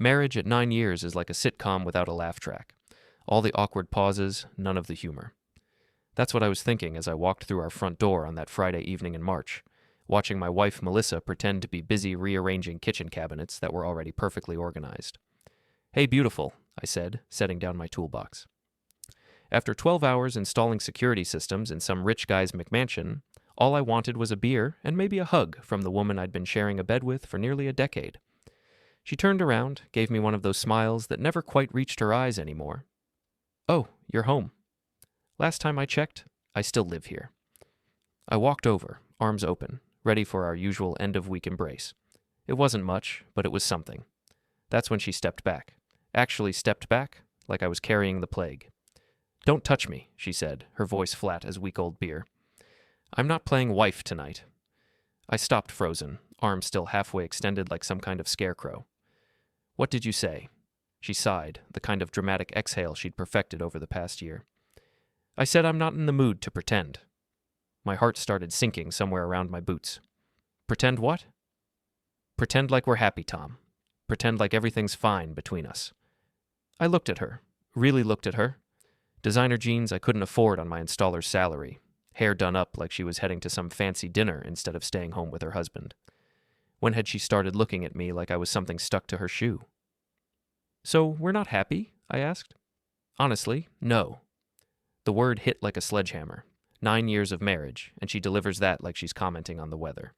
Marriage at 9 years is like a sitcom without a laugh track. All the awkward pauses, none of the humor. That's what I was thinking as I walked through our front door on that Friday evening in March, watching my wife Melissa pretend to be busy rearranging kitchen cabinets that were already perfectly organized. "Hey, beautiful," I said, setting down my toolbox. After 12 hours installing security systems in some rich guy's McMansion, all I wanted was a beer and maybe a hug from the woman I'd been sharing a bed with for nearly a decade. She turned around, gave me one of those smiles that never quite reached her eyes anymore. "Oh, you're home. Last time I checked, I still live here." I walked over, arms open, ready for our usual end-of-week embrace. It wasn't much, but it was something. That's when she stepped back. Actually stepped back, like I was carrying the plague. "Don't touch me," she said, her voice flat as week-old beer. "I'm not playing wife tonight." I stopped frozen, arms still halfway extended like some kind of scarecrow. "What did you say?" She sighed, the kind of dramatic exhale she'd perfected over the past year. "I said I'm not in the mood to pretend." My heart started sinking somewhere around my boots. "Pretend what?" "Pretend like we're happy, Tom. Pretend like everything's fine between us." I looked at her, really looked at her. Designer jeans I couldn't afford on my installer's salary, hair done up like she was heading to some fancy dinner instead of staying home with her husband. When had she started looking at me like I was something stuck to her shoe? "So we're not happy?" I asked. "Honestly, no." The word hit like a sledgehammer. 9 years of marriage, and she delivers that like she's commenting on the weather.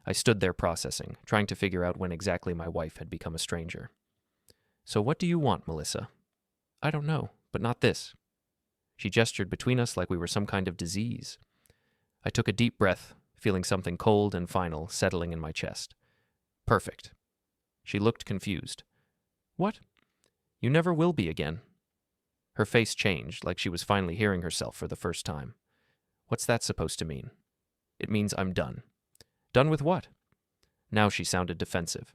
I stood there processing, trying to figure out when exactly my wife had become a stranger. "So what do you want, Melissa?" "I don't know, but not this." She gestured between us like we were some kind of disease. I took a deep breath, feeling something cold and final settling in my chest. "Perfect." She looked confused. "What?" "You never will be again." Her face changed, like she was finally hearing herself for the first time. "What's that supposed to mean?" "It means I'm done." "Done with what?" Now she sounded defensive.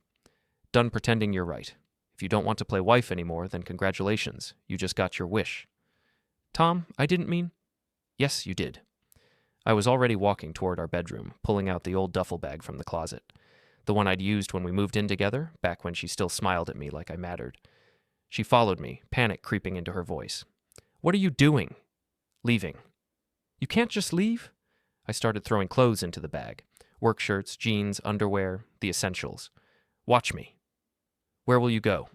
"Done pretending you're right. If you don't want to play wife anymore, then congratulations. You just got your wish." "Tom, I didn't mean—" "Yes, you did." I was already walking toward our bedroom, pulling out the old duffel bag from the closet. The one I'd used when we moved in together, back when she still smiled at me like I mattered. She followed me, panic creeping into her voice. "What are you doing?" "Leaving." "You can't just leave?" I started throwing clothes into the bag. Work shirts, jeans, underwear, the essentials. "Watch me." "Where will you go?"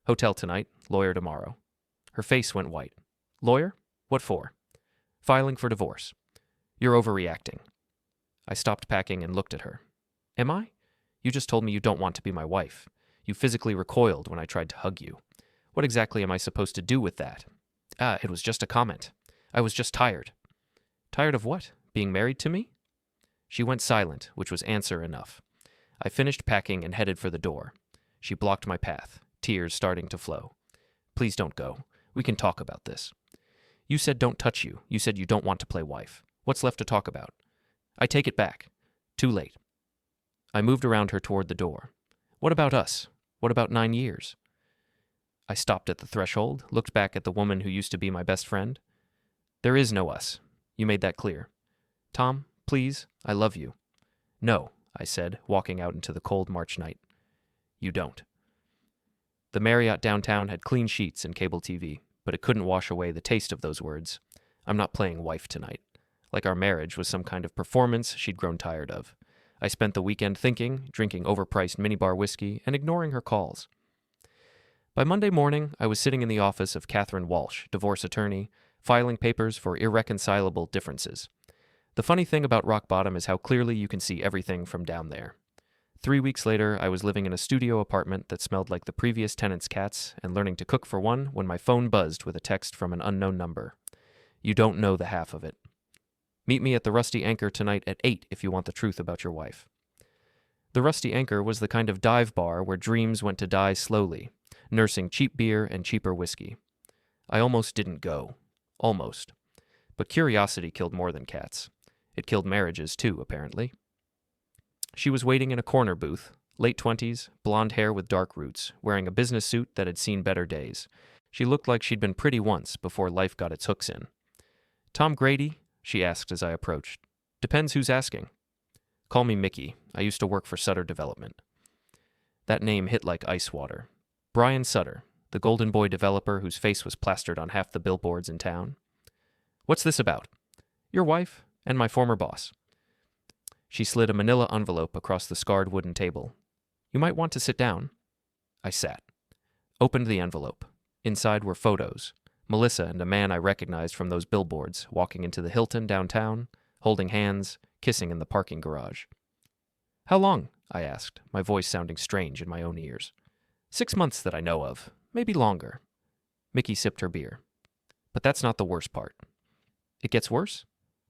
"Hotel tonight, lawyer tomorrow." Her face went white. "Lawyer? What for?" "Filing for divorce." "You're overreacting." I stopped packing and looked at her. "Am I? You just told me you don't want to be my wife. You physically recoiled when I tried to hug you. What exactly am I supposed to do with that?" It was just a comment. I was just tired." "Tired of what? Being married to me?" She went silent, which was answer enough. I finished packing and headed for the door. She blocked my path, tears starting to flow. "Please don't go. We can talk about this." "You said don't touch you. You said you don't want to play wife. What's left to talk about?" "I take it back. Too late." I moved around her toward the door. "What about us? What about 9 years?" I stopped at the threshold, looked back at the woman who used to be my best friend. "There is no us. You made that clear. Tom, please, I love you." "No," I said, walking out into the cold March night. "You don't." The Marriott downtown had clean sheets and cable TV, but it couldn't wash away the taste of those words. I'm not playing wife tonight. Like our marriage was some kind of performance she'd grown tired of. I spent the weekend thinking, drinking overpriced minibar whiskey, and ignoring her calls. By Monday morning, I was sitting in the office of Catherine Walsh, divorce attorney, filing papers for irreconcilable differences. The funny thing about rock bottom is how clearly you can see everything from down there. 3 weeks later, I was living in a studio apartment that smelled like the previous tenant's cats and learning to cook for one when my phone buzzed with a text from an unknown number. "You don't know the half of it. Meet me at the Rusty Anchor tonight at 8 if you want the truth about your wife." The Rusty Anchor was the kind of dive bar where dreams went to die slowly, nursing cheap beer and cheaper whiskey. I almost didn't go. Almost. But curiosity killed more than cats. It killed marriages, too, apparently. She was waiting in a corner booth, late 20s, blonde hair with dark roots, wearing a business suit that had seen better days. She looked like she'd been pretty once before life got its hooks in. "Tom Grady?" she asked as I approached. "Depends who's asking." "Call me Mickey. I used to work for Sutter Development." That name hit like ice water. Brian Sutter, the Golden Boy developer whose face was plastered on half the billboards in town. What's this about? Your wife and my former boss. She slid a manila envelope across the scarred wooden table. You might want to sit down. I sat. Opened the envelope. Inside were photos. Melissa and a man I recognized from those billboards walking into the Hilton downtown, holding hands, kissing in the parking garage. How long? I asked, my voice sounding strange in my own ears. 6 months that I know of, maybe longer. Mickey sipped her beer. But that's not the worst part. It gets worse?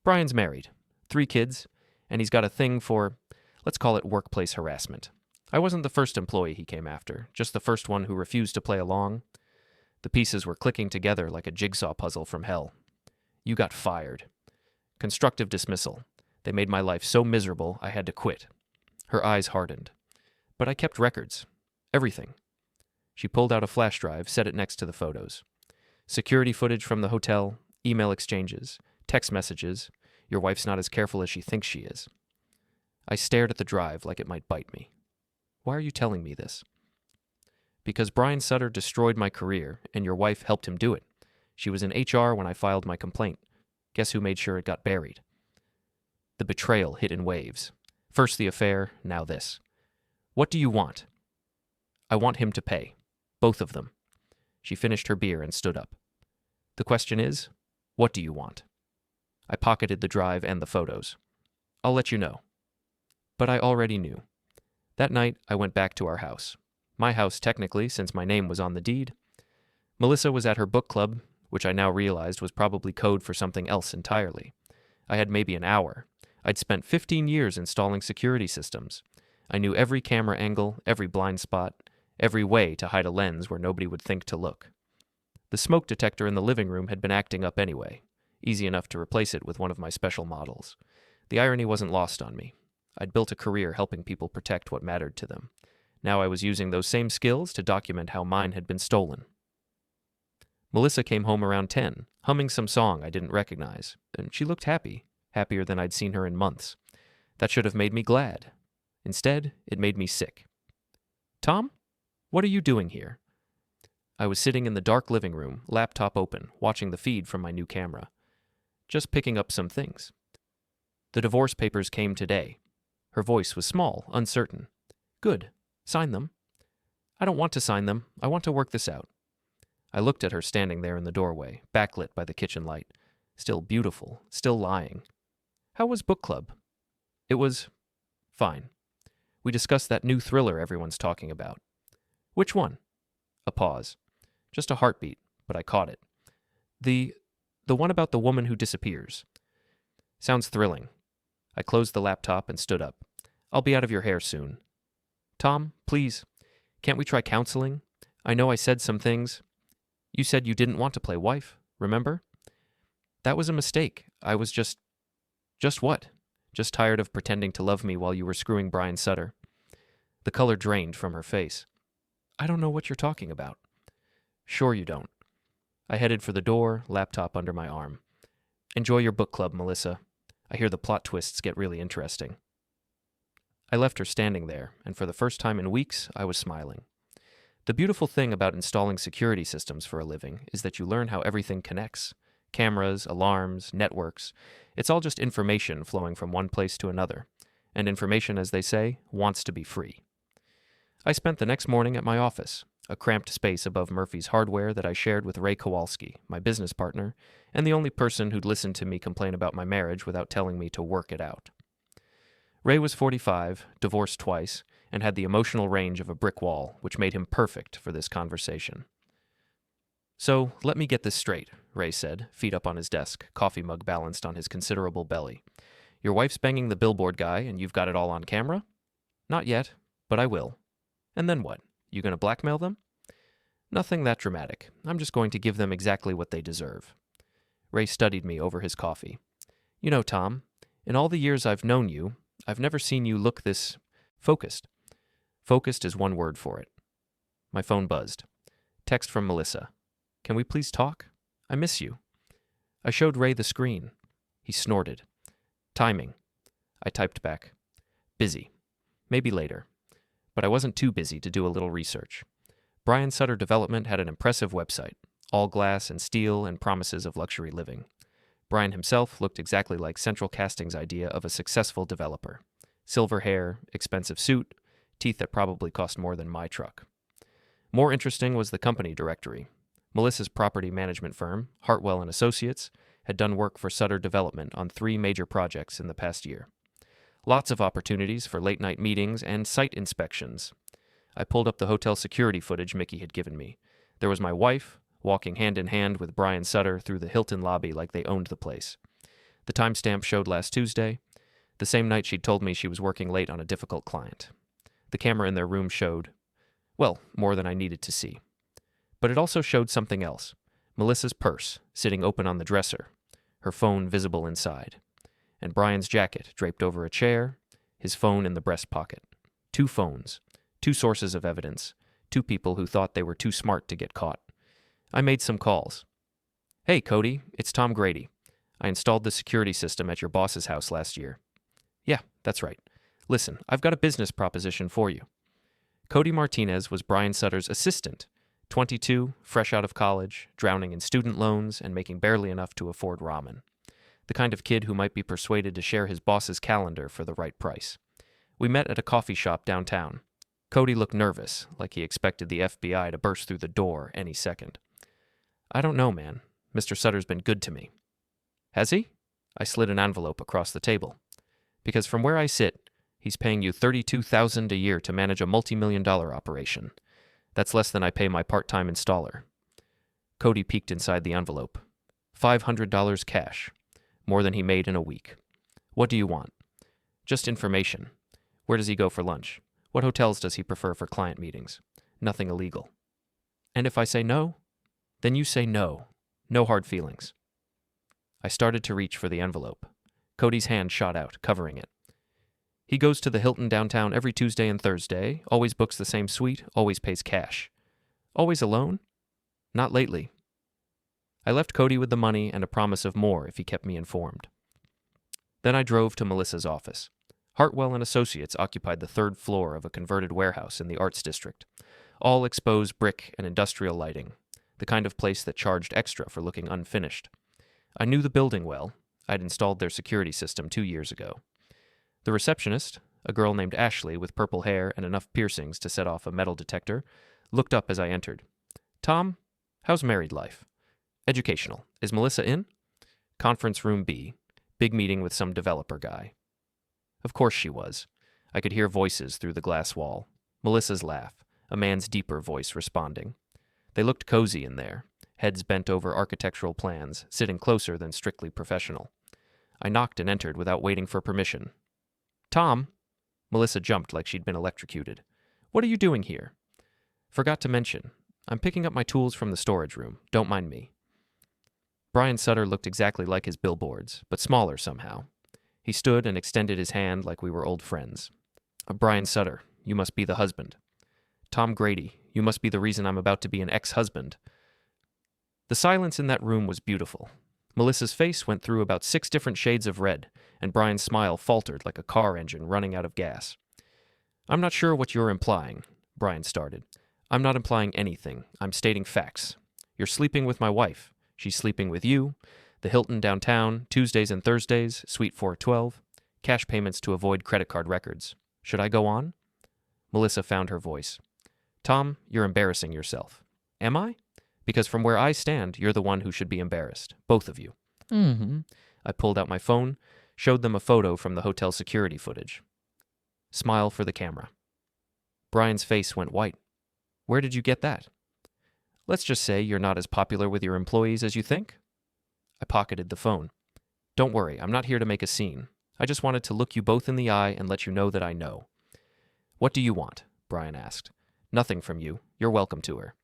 Brian's married, 3 kids, and he's got a thing for, let's call it workplace harassment. I wasn't the first employee he came after, just the first one who refused to play along. The pieces were clicking together like a jigsaw puzzle from hell. You got fired. Constructive dismissal. They made my life so miserable I had to quit. Her eyes hardened. But I kept records. Everything. She pulled out a flash drive, set it next to the photos. Security footage from the hotel, email exchanges, text messages. Your wife's not as careful as she thinks she is. I stared at the drive like it might bite me. Why are you telling me this? Because Brian Sutter destroyed my career, and your wife helped him do it. She was in HR when I filed my complaint. Guess who made sure it got buried? The betrayal hit in waves. First the affair, now this. What do you want? I want him to pay. Both of them. She finished her beer and stood up. The question is, what do you want? I pocketed the drive and the photos. I'll let you know. But I already knew. That night, I went back to our house. My house, technically, since my name was on the deed. Melissa was at her book club, which I now realized was probably code for something else entirely. I had maybe an hour. I'd spent 15 years installing security systems. I knew every camera angle, every blind spot, every way to hide a lens where nobody would think to look. The smoke detector in the living room had been acting up anyway. Easy enough to replace it with one of my special models. The irony wasn't lost on me. I'd built a career helping people protect what mattered to them. Now I was using those same skills to document how mine had been stolen. Melissa came home around 10, humming some song I didn't recognize, and she looked happy, happier than I'd seen her in months. That should have made me glad. Instead, it made me sick. Tom, what are you doing here? I was sitting in the dark living room, laptop open, watching the feed from my new camera. Just picking up some things. The divorce papers came today. Her voice was small, uncertain. Good. Sign them. I don't want to sign them. I want to work this out. I looked at her standing there in the doorway, backlit by the kitchen light. Still beautiful, still lying. How was book club? It was fine. We discussed that new thriller everyone's talking about. Which one? A pause. Just a heartbeat, but I caught it. The one about the woman who disappears. Sounds thrilling. I closed the laptop and stood up. I'll be out of your hair soon. Tom, please, can't we try counseling? I know I said some things. You said you didn't want to play wife, remember? That was a mistake. I was just what? Just tired of pretending to love me while you were screwing Brian Sutter. The color drained from her face. I don't know what you're talking about. Sure you don't. I headed for the door, laptop under my arm. Enjoy your book club, Melissa. I hear the plot twists get really interesting. I left her standing there, and for the first time in weeks, I was smiling. The beautiful thing about installing security systems for a living is that you learn how everything connects. Cameras, alarms, networks. It's all just information flowing from one place to another. And information, as they say, wants to be free. I spent the next morning at my office, a cramped space above Murphy's Hardware that I shared with Ray Kowalski, my business partner, and the only person who'd listened to me complain about my marriage without telling me to work it out. Ray was 45, divorced twice, and had the emotional range of a brick wall, which made him perfect for this conversation. So, let me get this straight, Ray said, feet up on his desk, coffee mug balanced on his considerable belly. Your wife's banging the billboard guy, and you've got it all on camera? Not yet, but I will. And then what? You gonna blackmail them? Nothing that dramatic. I'm just going to give them exactly what they deserve. Ray studied me over his coffee. You know, Tom, in all the years I've known you, I've never seen you look this focused. Focused is one word for it. My phone buzzed. Text from Melissa. Can we please talk? I miss you. I showed Ray the screen. He snorted. Timing. I typed back. Busy. Maybe later. But I wasn't too busy to do a little research. Brian Sutter Development had an impressive website, all glass and steel and promises of luxury living. Brian himself looked exactly like Central Casting's idea of a successful developer. Silver hair, expensive suit, teeth that probably cost more than my truck. More interesting was the company directory. Melissa's property management firm, Hartwell & Associates, had done work for Sutter Development on 3 major projects in the past year. Lots of opportunities for late-night meetings and site inspections. I pulled up the hotel security footage Mickey had given me. There was my wife, walking hand-in-hand with Brian Sutter through the Hilton lobby like they owned the place. The timestamp showed last Tuesday, the same night she'd told me she was working late on a difficult client. The camera in their room showed, well, more than I needed to see. But it also showed something else. Melissa's purse, sitting open on the dresser, her phone visible inside, and Brian's jacket draped over a chair, his phone in the breast pocket. 2 phones, 2 sources of evidence, 2 people who thought they were too smart to get caught. I made some calls. Hey, Cody, it's Tom Grady. I installed the security system at your boss's house last year. Yeah, that's right. Listen, I've got a business proposition for you. Cody Martinez was Brian Sutter's assistant, 22, fresh out of college, drowning in student loans, and making barely enough to afford ramen. The kind of kid who might be persuaded to share his boss's calendar for the right price. We met at a coffee shop downtown. Cody looked nervous, like he expected the FBI to burst through the door any second. I don't know, man. Mr. Sutter's been good to me. Has he? I slid an envelope across the table. Because from where I sit, he's paying you $32,000 a year to manage a multi-million-dollar operation. That's less than I pay my part-time installer. Cody peeked inside the envelope. $500 cash. More than he made in a week. What do you want? Just information. Where does he go for lunch? What hotels does he prefer for client meetings? Nothing illegal. And if I say no, then you say no. No hard feelings. I started to reach for the envelope. Cody's hand shot out, covering it. He goes to the Hilton downtown every Tuesday and Thursday, always books the same suite, always pays cash. Always alone? Not lately. I left Cody with the money and a promise of more if he kept me informed. Then I drove to Melissa's office. Hartwell & Associates occupied the 3rd floor of a converted warehouse in the Arts District. All exposed brick and industrial lighting, the kind of place that charged extra for looking unfinished. I knew the building well. I'd installed their security system 2 years ago. The receptionist, a girl named Ashley with purple hair and enough piercings to set off a metal detector, looked up as I entered. Tom, how's married life? Educational. Is Melissa in? Conference room B. Big meeting with some developer guy. Of course she was. I could hear voices through the glass wall. Melissa's laugh, a man's deeper voice responding. They looked cozy in there, heads bent over architectural plans, sitting closer than strictly professional. I knocked and entered without waiting for permission. Tom! Melissa jumped like she'd been electrocuted. What are you doing here? Forgot to mention. I'm picking up my tools from the storage room. Don't mind me. Brian Sutter looked exactly like his billboards, but smaller somehow. He stood and extended his hand like we were old friends. Brian Sutter, you must be the husband. Tom Grady, you must be the reason I'm about to be an ex-husband. The silence in that room was beautiful. Melissa's face went through about 6 different shades of red, and Brian's smile faltered like a car engine running out of gas. I'm not sure what you're implying, Brian started. I'm not implying anything. I'm stating facts. You're sleeping with my wife. She's sleeping with you. The Hilton downtown, Tuesdays and Thursdays, Suite 412. Cash payments to avoid credit card records. Should I go on? Melissa found her voice. Tom, you're embarrassing yourself. Am I? Because from where I stand, you're the one who should be embarrassed. Both of you. Mm-hmm. I pulled out my phone, showed them a photo from the hotel security footage. Smile for the camera. Brian's face went white. Where did you get that? Let's just say you're not as popular with your employees as you think. I pocketed the phone. Don't worry, I'm not here to make a scene. I just wanted to look you both in the eye and let you know that I know. What do you want? Brian asked. Nothing from you. You're welcome to her.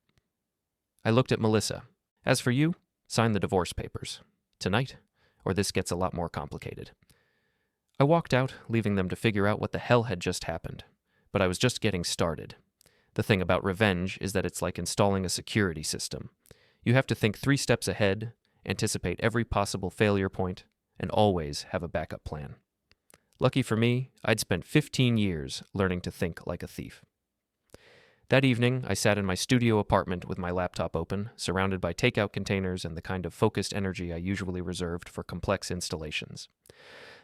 I looked at Melissa. As for you, sign the divorce papers. Tonight, or this gets a lot more complicated. I walked out, leaving them to figure out what the hell had just happened. But I was just getting started. The thing about revenge is that it's like installing a security system. You have to think 3 steps ahead, anticipate every possible failure point, and always have a backup plan. Lucky for me, I'd spent 15 years learning to think like a thief. That evening, I sat in my studio apartment with my laptop open, surrounded by takeout containers and the kind of focused energy I usually reserved for complex installations.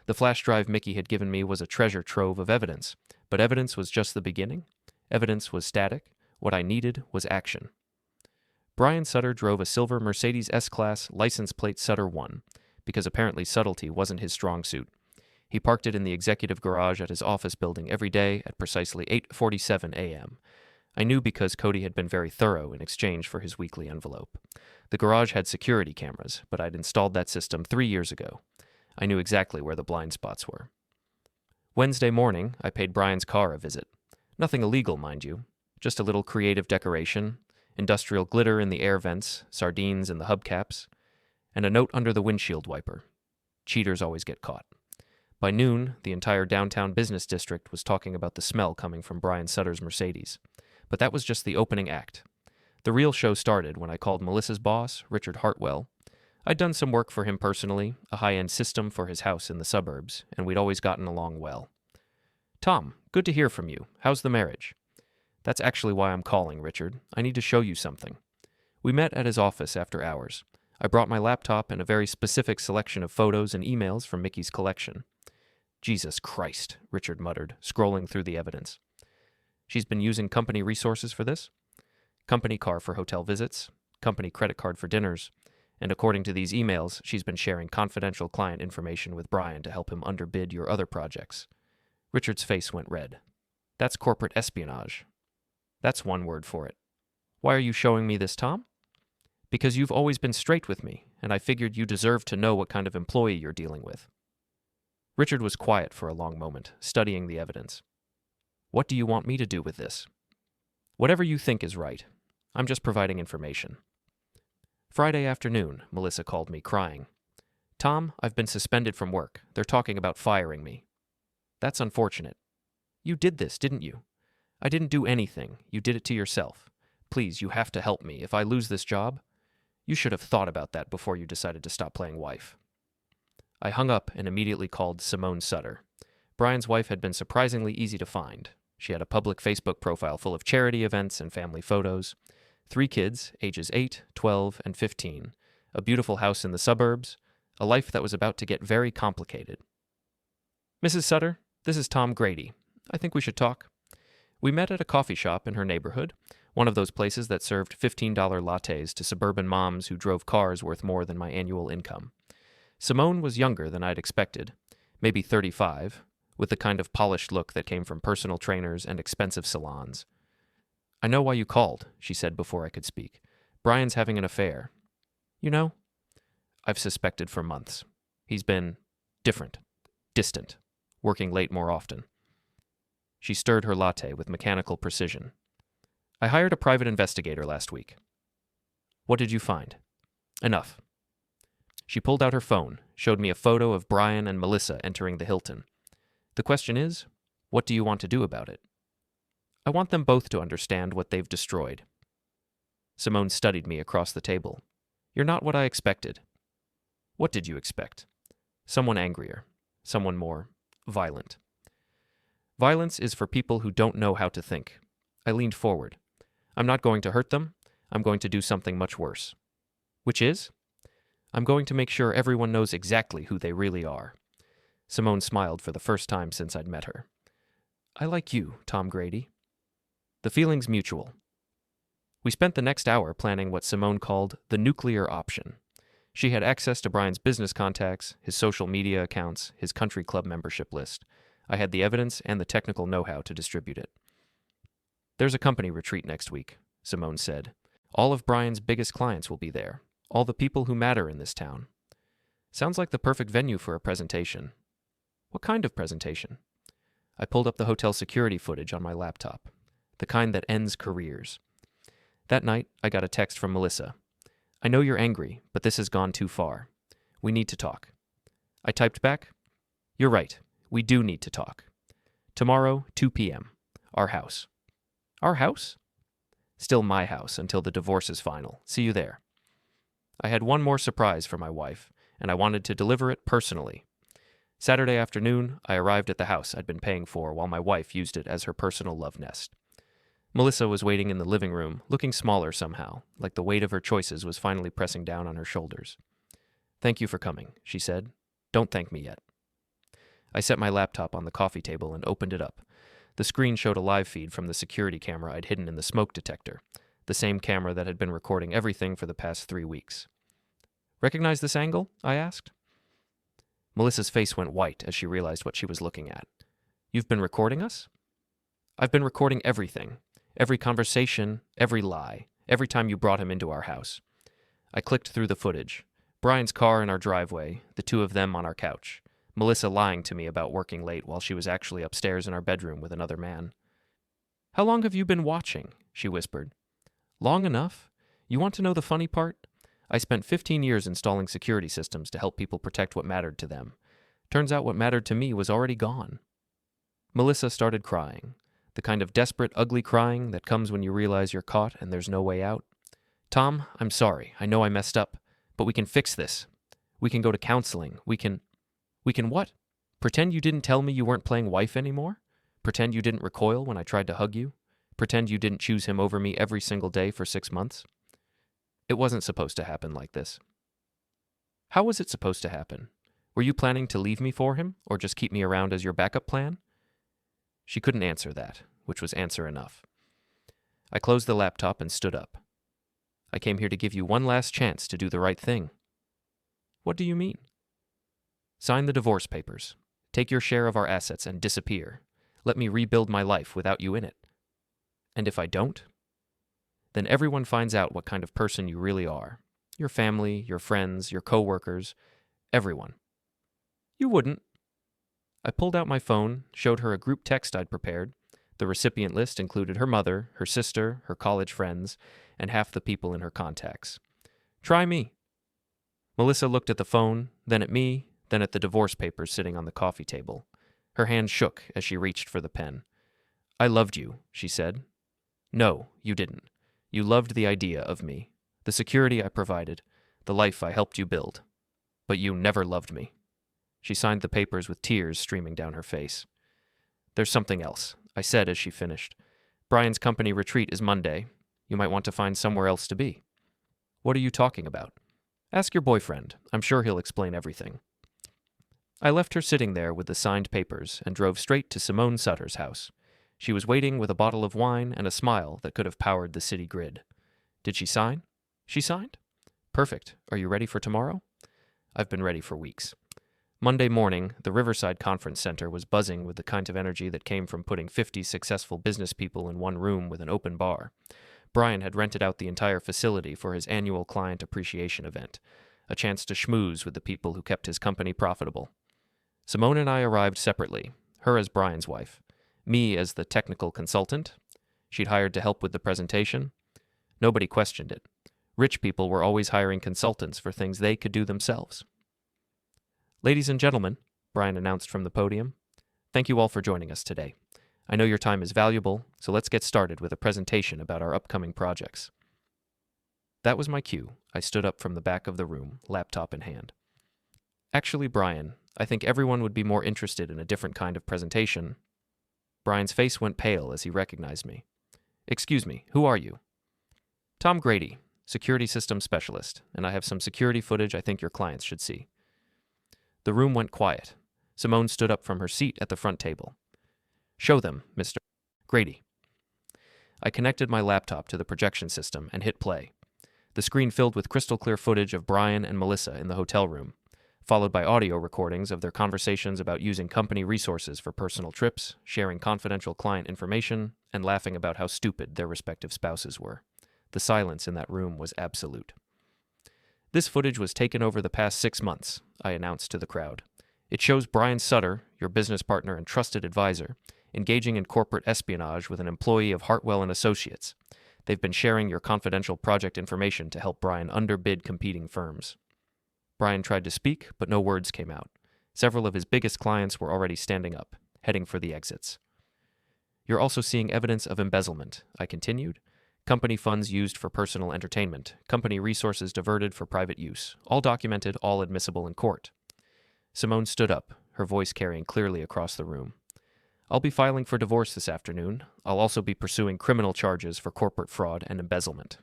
The flash drive Mickey had given me was a treasure trove of evidence, but evidence was just the beginning. Evidence was static. What I needed was action. Brian Sutter drove a silver Mercedes S-Class license plate Sutter 1, because apparently subtlety wasn't his strong suit. He parked it in the executive garage at his office building every day at precisely 8:47 a.m. I knew because Cody had been very thorough in exchange for his weekly envelope. The garage had security cameras, but I'd installed that system 3 years ago. I knew exactly where the blind spots were. Wednesday morning, I paid Brian's car a visit. Nothing illegal, mind you. Just a little creative decoration, industrial glitter in the air vents, sardines in the hubcaps, and a note under the windshield wiper. Cheaters always get caught. By noon, the entire downtown business district was talking about the smell coming from Brian Sutter's Mercedes. But that was just the opening act. The real show started when I called Melissa's boss, Richard Hartwell. I'd done some work for him personally, a high-end system for his house in the suburbs, and we'd always gotten along well. "Tom, good to hear from you. How's the marriage?" "That's actually why I'm calling, Richard. I need to show you something." We met at his office after hours. I brought my laptop and a very specific selection of photos and emails from Mickey's collection. "Jesus Christ," Richard muttered, scrolling through the evidence. "She's been using company resources for this? Company car for hotel visits, company credit card for dinners, and according to these emails, she's been sharing confidential client information with Brian to help him underbid your other projects." Richard's face went red. "That's corporate espionage. That's one word for it. Why are you showing me this, Tom?" "Because you've always been straight with me, and I figured you deserved to know what kind of employee you're dealing with." Richard was quiet for a long moment, studying the evidence. "What do you want me to do with this?" "Whatever you think is right. I'm just providing information." Friday afternoon, Melissa called me, crying. "Tom, I've been suspended from work. They're talking about firing me." "That's unfortunate." "You did this, didn't you?" "I didn't do anything. You did it to yourself. Please, you have to help me. If I lose this job..." "You should have thought about that before you decided to stop playing wife." I hung up and immediately called Simone Sutter. Brian's wife had been surprisingly easy to find. She had a public Facebook profile full of charity events and family photos. 3 kids, ages 8, 12, and 15. A beautiful house in the suburbs. A life that was about to get very complicated. "Mrs. Sutter, this is Tom Grady. I think we should talk." We met at a coffee shop in her neighborhood, one of those places that served $15 lattes to suburban moms who drove cars worth more than my annual income. Simone was younger than I'd expected, maybe 35, with the kind of polished look that came from personal trainers and expensive salons. "I know why you called," she said before I could speak. "Brian's having an affair." "You know?" "I've suspected for months. He's been different, distant, working late more often." She stirred her latte with mechanical precision. "I hired a private investigator last week." "What did you find?" "Enough." She pulled out her phone, showed me a photo of Brian and Melissa entering the Hilton. "The question is, what do you want to do about it?" "I want them both to understand what they've destroyed." Simone studied me across the table. "You're not what I expected." "What did you expect?" "Someone angrier. Someone more violent." "Violence is for people who don't know how to think." I leaned forward. "I'm not going to hurt them. I'm going to do something much worse." "Which is?" "I'm going to make sure everyone knows exactly who they really are." Simone smiled for the first time since I'd met her. "I like you, Tom Grady." The feeling's mutual. We spent the next hour planning what Simone called the nuclear option. She had access to Brian's business contacts, his social media accounts, his country club membership list. I had the evidence and the technical know-how to distribute it. "There's a company retreat next week," Simone said. "All of Brian's biggest clients will be there. All the people who matter in this town." "Sounds like the perfect venue for a presentation." "What kind of presentation?" I pulled up the hotel security footage on my laptop. The kind that ends careers. That night, I got a text from Melissa. "I know you're angry, but this has gone too far. We need to talk." I typed back, "You're right. We do need to talk. Tomorrow, 2 p.m. Our house." "Our house?" "Still my house until the divorce is final. See you there." I had one more surprise for my wife, and I wanted to deliver it personally. Saturday afternoon, I arrived at the house I'd been paying for while my wife used it as her personal love nest. Melissa was waiting in the living room, looking smaller somehow, like the weight of her choices was finally pressing down on her shoulders. "Thank you for coming," she said. "Don't thank me yet." I set my laptop on the coffee table and opened it up. The screen showed a live feed from the security camera I'd hidden in the smoke detector, the same camera that had been recording everything for the past 3 weeks. "Recognize this angle?" I asked. Melissa's face went white as she realized what she was looking at. "You've been recording us?" "I've been recording everything. Every conversation, every lie, every time you brought him into our house." I clicked through the footage. Brian's car in our driveway, the two of them on our couch. Melissa lying to me about working late while she was actually upstairs in our bedroom with another man. "How long have you been watching?" she whispered. "Long enough. You want to know the funny part? I spent 15 years installing security systems to help people protect what mattered to them. Turns out what mattered to me was already gone." Melissa started crying. The kind of desperate, ugly crying that comes when you realize you're caught and there's no way out. "Tom, I'm sorry. I know I messed up. But we can fix this. We can go to counseling. We can what? Pretend you didn't tell me you weren't playing wife anymore? Pretend you didn't recoil when I tried to hug you? Pretend you didn't choose him over me every single day for 6 months? It wasn't supposed to happen like this." "How was it supposed to happen? Were you planning to leave me for him, or just keep me around as your backup plan?" She couldn't answer that, which was answer enough. I closed the laptop and stood up. "I came here to give you one last chance to do the right thing." "What do you mean?" "Sign the divorce papers. Take your share of our assets and disappear. Let me rebuild my life without you in it." "And if I don't?" "Then everyone finds out what kind of person you really are. Your family, your friends, your coworkers, everyone." "You wouldn't." I pulled out my phone, showed her a group text I'd prepared. The recipient list included her mother, her sister, her college friends, and half the people in her contacts. "Try me." Melissa looked at the phone, then at me, then at the divorce papers sitting on the coffee table. Her hand shook as she reached for the pen. "I loved you," she said. "No, you didn't. You loved the idea of me, the security I provided, the life I helped you build. But you never loved me." She signed the papers with tears streaming down her face. "There's something else," I said as she finished. "Brian's company retreat is Monday. You might want to find somewhere else to be." "What are you talking about?" "Ask your boyfriend. I'm sure he'll explain everything." I left her sitting there with the signed papers and drove straight to Simone Sutter's house. She was waiting with a bottle of wine and a smile that could have powered the city grid. Did she sign? She signed? Perfect. Are you ready for tomorrow? I've been ready for weeks. Monday morning, the Riverside Conference Center was buzzing with the kind of energy that came from putting 50 successful business people in one room with an open bar. Brian had rented out the entire facility for his annual client appreciation event, a chance to schmooze with the people who kept his company profitable. Simone and I arrived separately, her as Brian's wife, me as the technical consultant she'd hired to help with the presentation. Nobody questioned it. Rich people were always hiring consultants for things they could do themselves. "Ladies and gentlemen," Brian announced from the podium, "thank you all for joining us today. I know your time is valuable, so let's get started with a presentation about our upcoming projects." That was my cue. I stood up from the back of the room, laptop in hand. "Actually, Brian, I think everyone would be more interested in a different kind of presentation." Brian's face went pale as he recognized me. "Excuse me, who are you?" "Tom Grady, security systems specialist, and I have some security footage I think your clients should see." The room went quiet. Simone stood up from her seat at the front table. "Show them, Mr. Grady." I connected my laptop to the projection system and hit play. The screen filled with crystal clear footage of Brian and Melissa in the hotel room, followed by audio recordings of their conversations about using company resources for personal trips, sharing confidential client information, and laughing about how stupid their respective spouses were. The silence in that room was absolute. "This footage was taken over the past 6 months," I announced to the crowd. "It shows Brian Sutter, your business partner and trusted advisor, engaging in corporate espionage with an employee of Hartwell and Associates. They've been sharing your confidential project information to help Brian underbid competing firms." Brian tried to speak, but no words came out. Several of his biggest clients were already standing up, heading for the exits. "You're also seeing evidence of embezzlement," I continued. "Company funds used for personal entertainment, company resources diverted for private use, all documented, all admissible in court." Simone stood up, her voice carrying clearly across the room. I'll be filing for divorce this afternoon. I'll also be pursuing criminal charges for corporate fraud and embezzlement.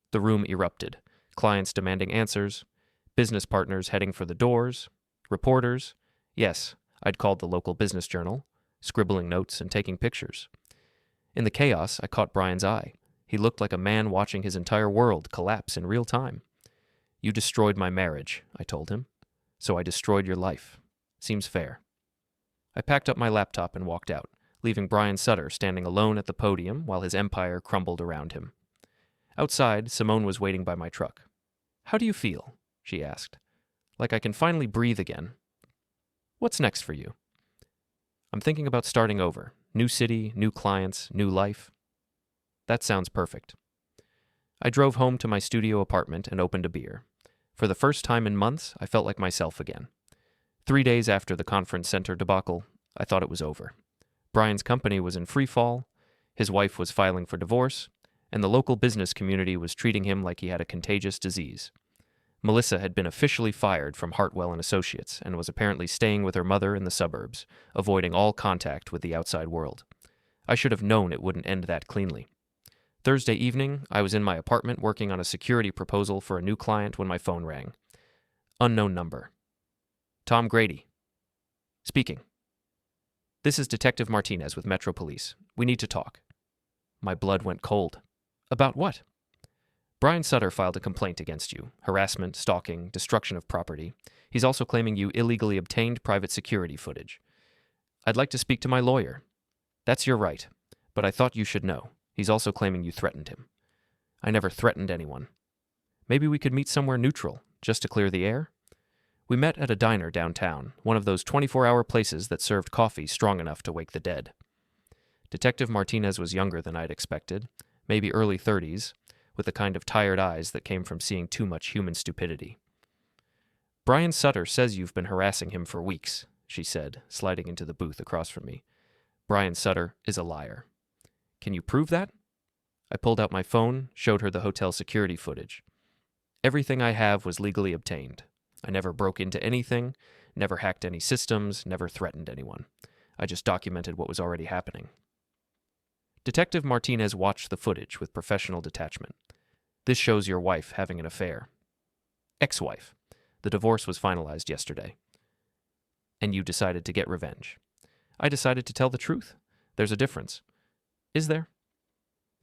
The room erupted. Clients demanding answers, business partners heading for the doors, reporters. Yes, I'd called the local business journal, scribbling notes and taking pictures. In the chaos, I caught Brian's eye. He looked like a man watching his entire world collapse in real time. You destroyed my marriage, I told him. So I destroyed your life. Seems fair. I packed up my laptop and walked out, leaving Brian Sutter standing alone at the podium while his empire crumbled around him. Outside, Simone was waiting by my truck. "How do you feel?" she asked. "Like I can finally breathe again. What's next for you?" "I'm thinking about starting over. New city, new clients, new life." "That sounds perfect." I drove home to my studio apartment and opened a beer. For the first time in months, I felt like myself again. 3 days after the conference center debacle, I thought it was over. Brian's company was in free fall, his wife was filing for divorce, and the local business community was treating him like he had a contagious disease. Melissa had been officially fired from Hartwell and Associates and was apparently staying with her mother in the suburbs, avoiding all contact with the outside world. I should have known it wouldn't end that cleanly. Thursday evening, I was in my apartment working on a security proposal for a new client when my phone rang. Unknown number. "Tom Grady." "Speaking." "This is Detective Martinez with Metro Police. We need to talk." My blood went cold. "About what?" "Brian Sutter filed a complaint against you. Harassment, stalking, destruction of property. He's also claiming you illegally obtained private security footage. I'd like to speak to my lawyer." "That's your right. But I thought you should know. He's also claiming you threatened him." "I never threatened anyone." "Maybe we could meet somewhere neutral, just to clear the air?" We met at a diner downtown, one of those 24-hour places that served coffee strong enough to wake the dead. Detective Martinez was younger than I'd expected, maybe early 30s, with the kind of tired eyes that came from seeing too much human stupidity. "Brian Sutter says you've been harassing him for weeks," she said, sliding into the booth across from me. "Brian Sutter is a liar." "Can you prove that?" I pulled out my phone, showed her the hotel security footage. "Everything I have was legally obtained. I never broke into anything, never hacked any systems, never threatened anyone. I just documented what was already happening." Detective Martinez watched the footage with professional detachment. "This shows your wife having an affair." "Ex-wife. The divorce was finalized yesterday." "And you decided to get revenge." "I decided to tell the truth. There's a difference." "Is there?"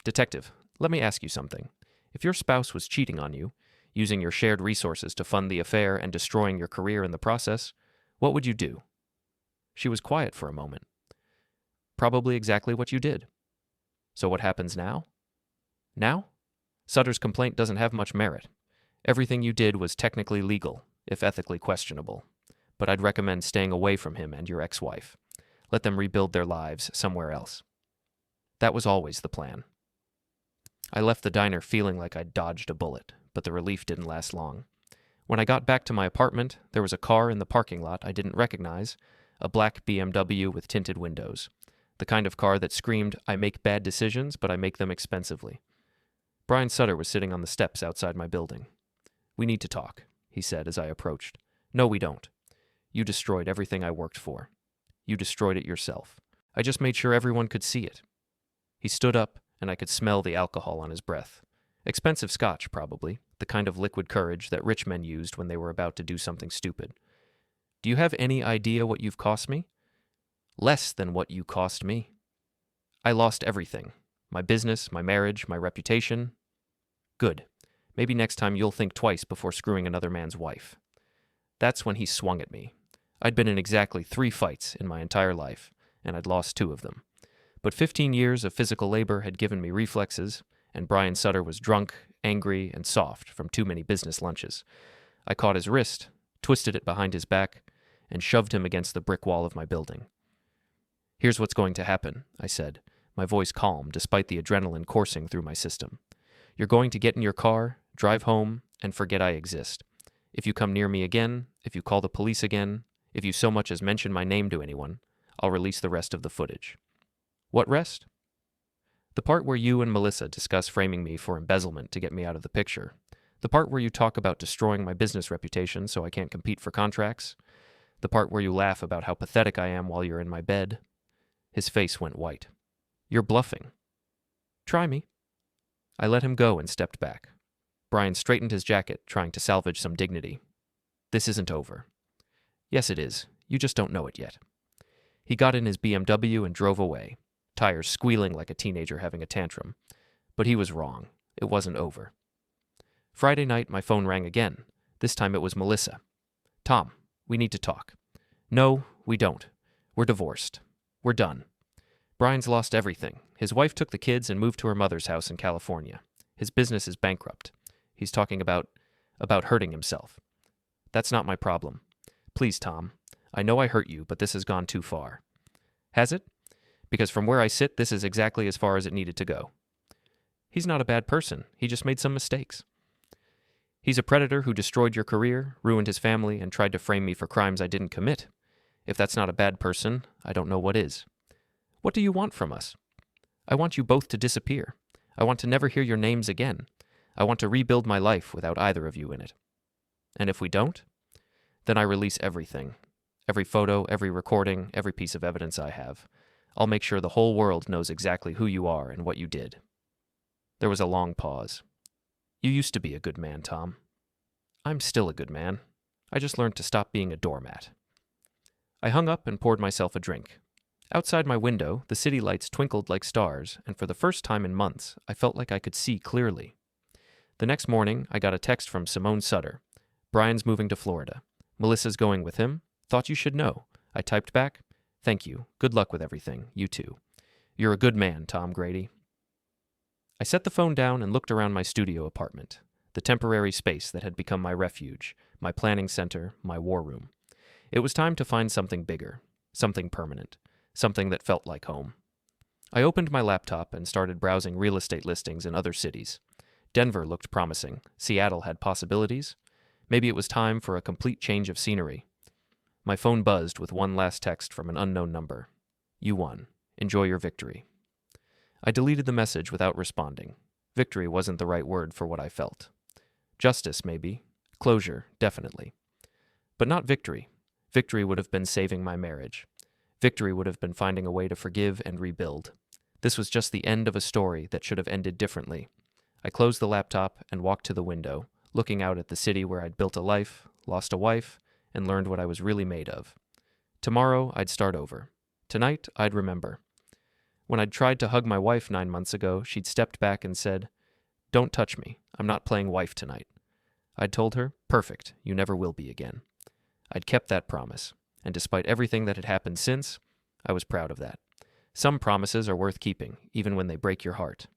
"Detective, let me ask you something. If your spouse was cheating on you, using your shared resources to fund the affair and destroying your career in the process, what would you do?" She was quiet for a moment. "Probably exactly what you did." "So what happens now?" "Now? Sutter's complaint doesn't have much merit. Everything you did was technically legal, if ethically questionable. But I'd recommend staying away from him and your ex-wife. Let them rebuild their lives somewhere else." That was always the plan. I left the diner feeling like I'd dodged a bullet, but the relief didn't last long. When I got back to my apartment, there was a car in the parking lot I didn't recognize, a black BMW with tinted windows. The kind of car that screamed, "I make bad decisions, but I make them expensively." Brian Sutter was sitting on the steps outside my building. "We need to talk," he said as I approached. "No, we don't. You destroyed everything I worked for. You destroyed it yourself. I just made sure everyone could see it." He stood up, and I could smell the alcohol on his breath. Expensive scotch, probably, the kind of liquid courage that rich men used when they were about to do something stupid. "Do you have any idea what you've cost me?" "Less than what you cost me." "I lost everything. My business, my marriage, my reputation." "Good. Maybe next time you'll think twice before screwing another man's wife." That's when he swung at me. I'd been in exactly 3 fights in my entire life, and I'd lost 2 of them. But 15 years of physical labor had given me reflexes, and Brian Sutter was drunk, angry, and soft from too many business lunches. I caught his wrist, twisted it behind his back, and shoved him against the brick wall of my building. "Here's what's going to happen," I said, my voice calm despite the adrenaline coursing through my system. "You're going to get in your car, drive home, and forget I exist. If you come near me again, if you call the police again, if you so much as mention my name to anyone, I'll release the rest of the footage." "What rest?" "The part where you and Melissa discuss framing me for embezzlement to get me out of the picture. The part where you talk about destroying my business reputation so I can't compete for contracts. The part where you laugh about how pathetic I am while you're in my bed. His face went white. You're bluffing. Try me. I let him go and stepped back. Brian straightened his jacket, trying to salvage some dignity. This isn't over. Yes, it is. You just don't know it yet. He got in his BMW and drove away, tires squealing like a teenager having a tantrum. But he was wrong. It wasn't over. Friday night, my phone rang again. This time it was Melissa. Tom, we need to talk. No, we don't. We're divorced. We're done. Brian's lost everything. His wife took the kids and moved to her mother's house in California. His business is bankrupt. He's talking about hurting himself. That's not my problem. Please, Tom. I know I hurt you, but this has gone too far. Has it? Because from where I sit, this is exactly as far as it needed to go. He's not a bad person. He just made some mistakes. He's a predator who destroyed your career, ruined his family, and tried to frame me for crimes I didn't commit. If that's not a bad person, I don't know what is. What do you want from us? I want you both to disappear. I want to never hear your names again. I want to rebuild my life without either of you in it. And if we don't, then I release everything. Every photo, every recording, every piece of evidence I have. I'll make sure the whole world knows exactly who you are and what you did. There was a long pause. You used to be a good man, Tom. I'm still a good man. I just learned to stop being a doormat. I hung up and poured myself a drink. Outside my window, the city lights twinkled like stars, and for the first time in months, I felt like I could see clearly. The next morning, I got a text from Brian Sutter. Brian's moving to Florida. Melissa's going with him. Thought you should know. I typed back, thank you. Good luck with everything. You too. You're a good man, Tom Grady. I set the phone down and looked around my studio apartment, the temporary space that had become my refuge, my planning center, my war room. It was time to find something bigger, something permanent, something that felt like home. I opened my laptop and started browsing real estate listings in other cities. Denver looked promising. Seattle had possibilities. Maybe it was time for a complete change of scenery. My phone buzzed with one last text from an unknown number. You won. Enjoy your victory. I deleted the message without responding. Victory wasn't the right word for what I felt. Justice, maybe. Closure, definitely. But not victory. Victory would have been saving my marriage. Victory would have been finding a way to forgive and rebuild. This was just the end of a story that should have ended differently. I closed the laptop and walked to the window, looking out at the city where I'd built a life, lost a wife, and learned what I was really made of. Tomorrow, I'd start over. Tonight, I'd remember. When I'd tried to hug my wife 9 months ago, she'd stepped back and said, "Don't touch me. I'm not playing wife tonight." I'd told her, "Perfect. You never will be again." I'd kept that promise, and despite everything that had happened since, I was proud of that. Some promises are worth keeping, even when they break your heart.